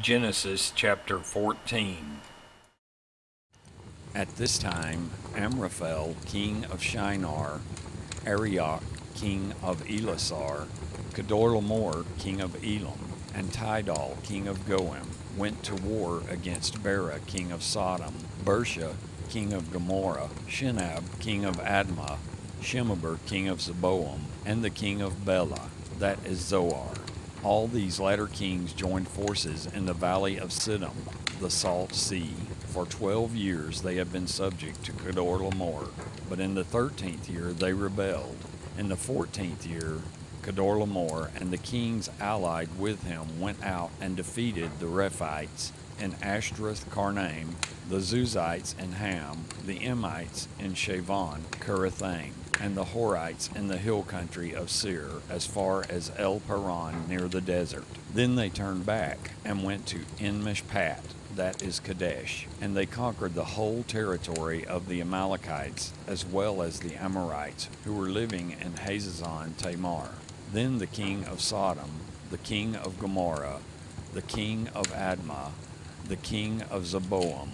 Genesis chapter 14. At this time, Amraphel, king of Shinar, Arioch, king of Elasar, Kedorlaomer, king of Elam, and Tidal, king of Goim, went to war against Bera, king of Sodom, Bersha, king of Gomorrah, Shinab, king of Admah, Shemeber, king of Zeboam, and the king of Bela, that is Zoar. All these latter kings joined forces in the valley of Siddim, the Salt Sea. For 12 years they had been subject to Kedorlaomer, but in the 13th year they rebelled. In the 14th year, Kedorlaomer and the kings allied with him went out and defeated the Rephites in Ashtaroth Karnaim, the Zuzites in Ham, the Emites in Shavon Kerethaim, and the Horites in the hill country of Seir, as far as El Paran near the desert. Then they turned back and went to En-Mishpat, that is Kadesh, and they conquered the whole territory of the Amalekites, as well as the Amorites, who were living in Hazazon Tamar. Then the king of Sodom, the king of Gomorrah, the king of Admah, the king of Zeboam,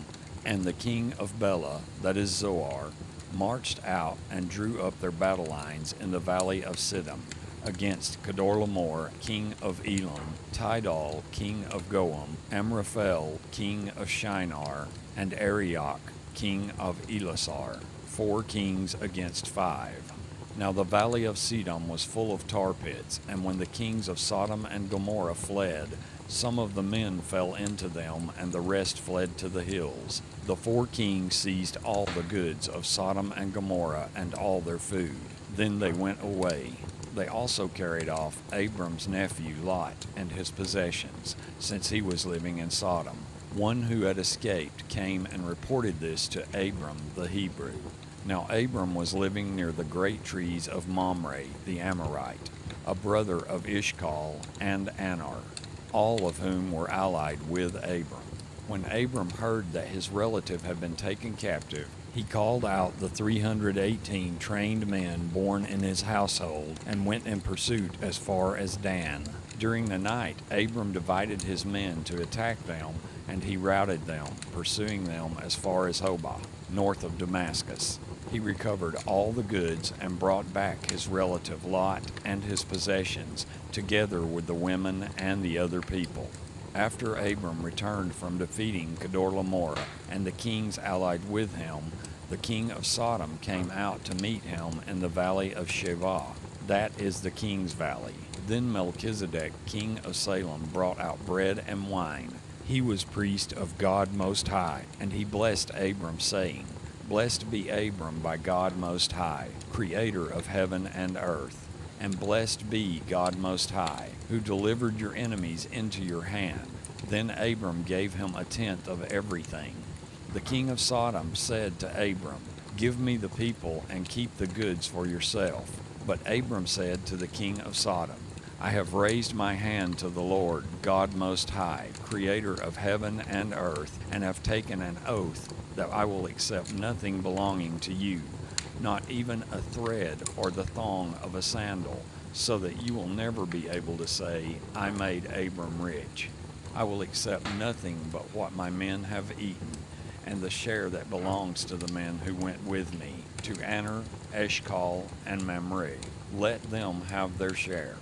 and the king of Bela, that is Zoar, marched out and drew up their battle lines in the valley of Siddim against Kedorlaomer, king of Elam, Tidal, king of Goim, Amraphel, king of Shinar, and Arioch, king of Elasar, 4 kings against 5. Now the valley of Siddim was full of tar pits, and when the kings of Sodom and Gomorrah fled, some of the men fell into them, and the rest fled to the hills. The 4 kings seized all the goods of Sodom and Gomorrah and all their food. Then they went away. They also carried off Abram's nephew Lot and his possessions, since he was living in Sodom. One who had escaped came and reported this to Abram the Hebrew. Now Abram was living near the great trees of Mamre the Amorite, a brother of Ishcal and Anar, all of whom were allied with Abram. When Abram heard that his relative had been taken captive, he called out the 318 trained men born in his household and went in pursuit as far as Dan. During the night, Abram divided his men to attack them, and he routed them, pursuing them as far as Hobah, north of Damascus. He recovered all the goods and brought back his relative Lot and his possessions, together with the women and the other people. After Abram returned from defeating Kedorlaomer and the kings allied with him, the king of Sodom came out to meet him in the valley of Shavah, that is the king's valley. Then Melchizedek, king of Salem, brought out bread and wine. He was priest of God Most High, and he blessed Abram, saying, Blessed be Abram by God Most High, creator of heaven and earth. And blessed be God Most High, who delivered your enemies into your hand. Then Abram gave him a tenth of everything. The king of Sodom said to Abram, Give me the people and keep the goods for yourself. But Abram said to the king of Sodom, I have raised my hand to the Lord, God Most High, creator of heaven and earth, and have taken an oath that I will accept nothing belonging to you, not even a thread or the thong of a sandal, so that you will never be able to say, I made Abram rich. I will accept nothing but what my men have eaten, and the share that belongs to the men who went with me, to Aner, Eshcol, and Mamre. Let them have their share.